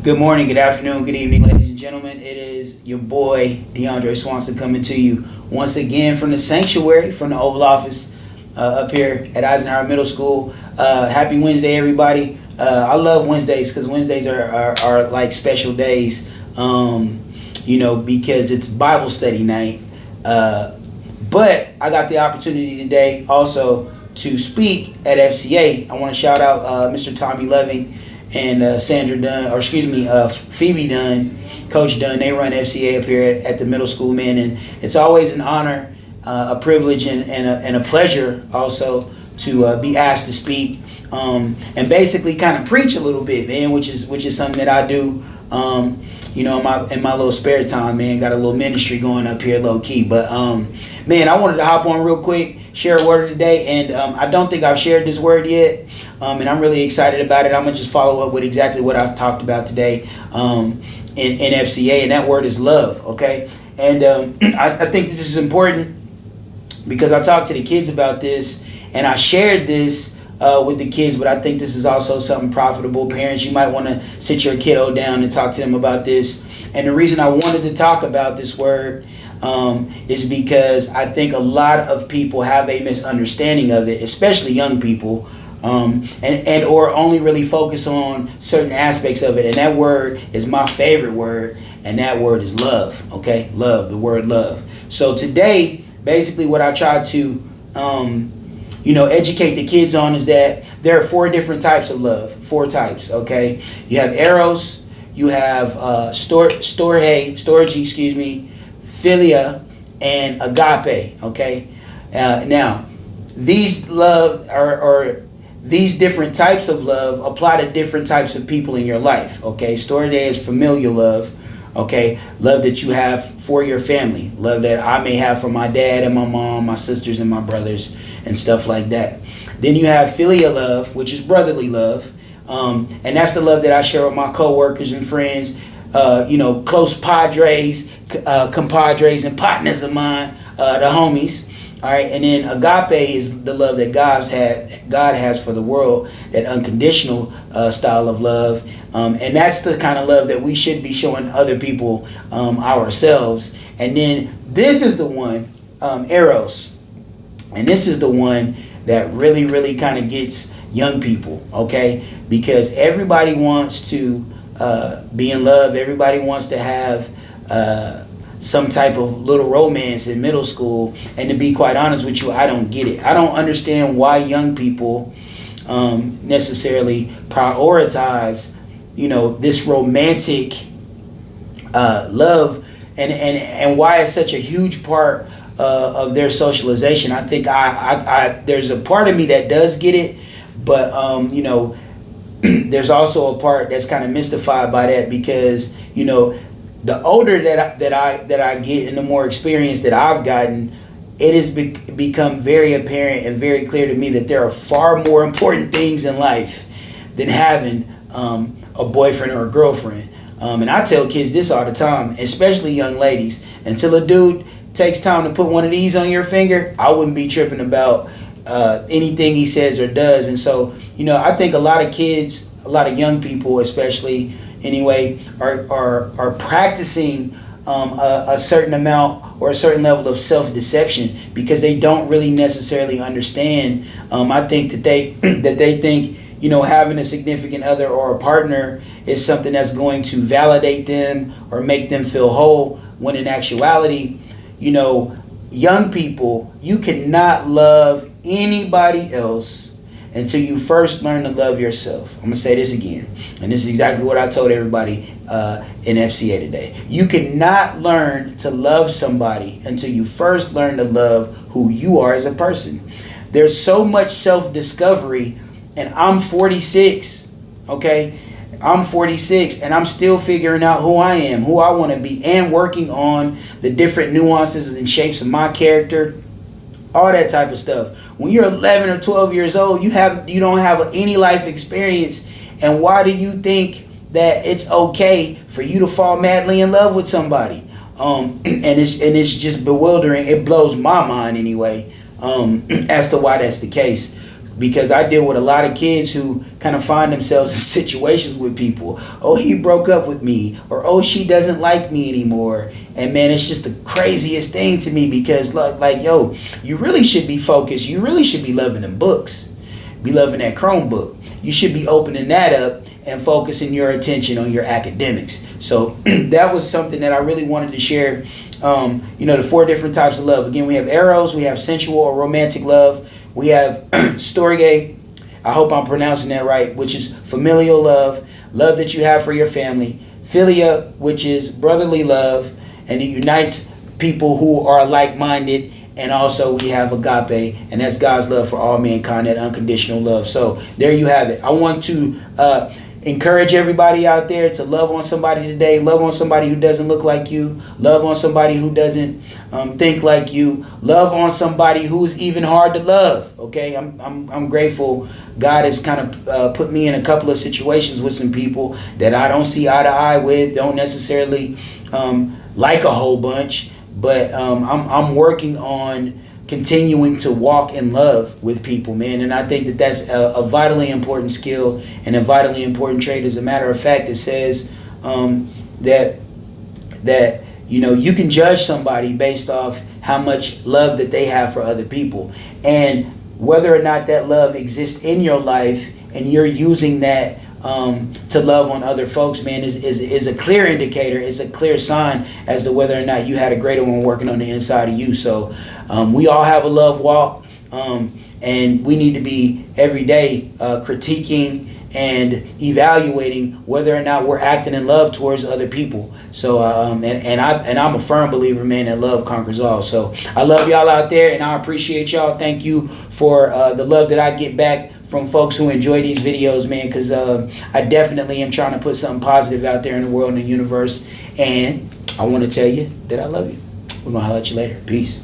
Good morning, good afternoon, good evening, ladies and gentlemen. It is your boy, DeAndre Swanson, coming to you once again from the sanctuary, from the Oval Office up here at Eisenhower Middle School. Happy Wednesday, everybody. I love Wednesdays because Wednesdays are like special days, because it's Bible study night. But I got the opportunity today also to speak at FCA. I want to shout out Mr. Tommy Loving and Sandra Dunn, Phoebe Dunn, Coach Dunn. They run FCA up here at the middle school, man, and it's always an honor, a privilege, and a pleasure also to be asked to speak and basically kind of preach a little bit, man, which is something that I do, in my little spare time, man. Got a little ministry going up here, low key, but man, I wanted to hop on real quick, share a word today, and I don't think I've shared this word yet, and I'm really excited about it. I'm gonna just follow up with exactly what I've talked about today in FCA, and that word is love. Okay, and I think this is important because I talked to the kids about this, and I shared this with the kids, but I think this is also something profitable. Parents, you might want to sit your kiddo down and talk to them about this. And the reason I wanted to talk about this word is because I think a lot of people have a misunderstanding of it, especially young people, and or only really focus on certain aspects of it. And that word is my favorite word, and that word is love. Okay, love, the word love. So today, basically, what I try to educate the kids on is that there are four different types of love. Four types. Okay, you have eros, you have storge, philia, and agape. Okay, now these love or these different types of love apply to different types of people in your life. Okay, storge is familial love. Okay, love that you have for your family, love that I may have for my dad and my mom, my sisters and my brothers, and stuff like that. Then you have philia love, which is brotherly love, and that's the love that I share with my coworkers and friends, close padres, compadres, and partners of mine, the homies. All right, and then agape is the love that God has for the world, that unconditional style of love, and that's the kind of love that we should be showing other people ourselves. And then this is the one, eros, and this is the one that really, really kind of gets young people, okay? Because everybody wants to be in love. Everybody wants to have some type of little romance in middle school. And to be quite honest with you, I don't get it. I don't understand why young people necessarily prioritize, this romantic love and why it's such a huge part of their socialization. I think I there's a part of me that does get it, but there's also a part that's kind of mystified by that because the older that I get and the more experience that I've gotten, it has become very apparent and very clear to me that there are far more important things in life than having a boyfriend or a girlfriend. And I tell kids this all the time, especially young ladies. Until a dude takes time to put one of these on your finger, I wouldn't be tripping about anything he says or does. And so, I think a lot of kids, a lot of young people especially, anyway, are practicing a certain amount or a certain level of self-deception because they don't really necessarily understand. I think that they think having a significant other or a partner is something that's going to validate them or make them feel whole, when in actuality, young people, you cannot love anybody else until you first learn to love yourself. I'm going to say this again, and this is exactly what I told everybody in FCA today. You cannot learn to love somebody until you first learn to love who you are as a person. There's so much self-discovery, and I'm 46, okay? I'm 46, and I'm still figuring out who I am, who I want to be, and working on the different nuances and shapes of my character, all that type of stuff. When you're 11 or 12 years old, you don't have any life experience, and why do you think that it's okay for you to fall madly in love with somebody? And it's just bewildering. It blows my mind anyway, as to why that's the case. because I deal with a lot of kids who kind of find themselves in situations with people. Oh, he broke up with me, or oh, she doesn't like me anymore. And man, it's just the craziest thing to me, because like yo, you really should be focused. You really should be loving them books, be loving that Chromebook. You should be opening that up and focusing your attention on your academics. So that was something that I really wanted to share. The 4 different types of love. Again, we have eros, we have sensual or romantic love, we have storge, I hope I'm pronouncing that right, which is familial love, love that you have for your family, philia, which is brotherly love, and it unites people who are like-minded. And also we have agape, and that's God's love for all mankind, that unconditional love. So there you have it. I want to encourage everybody out there to love on somebody today. Love on somebody who doesn't look like you. Love on somebody who doesn't think like you. Love on somebody who's even hard to love. Okay, I'm grateful. God has kind of put me in a couple of situations with some people that I don't see eye to eye with, don't necessarily like a whole bunch. But I'm working on continuing to walk in love with people, man. And I think that that's a vitally important skill and a vitally important trait. As a matter of fact, it says that you can judge somebody based off how much love that they have for other people. And whether or not that love exists in your life and you're using that to love on other folks, man, is a clear indicator, is a clear sign as to whether or not you had a greater one working on the inside of you. So we all have a love walk, and we need to be every day critiquing and evaluating whether or not we're acting in love towards other people. So and I'm a firm believer, man, that love conquers all. So I love y'all out there, and I appreciate y'all. Thank you for the love that I get back from folks who enjoy these videos, man, because I definitely am trying to put something positive out there in the world and the universe. And I want to tell you that I love you. We're going to holler at you later. Peace.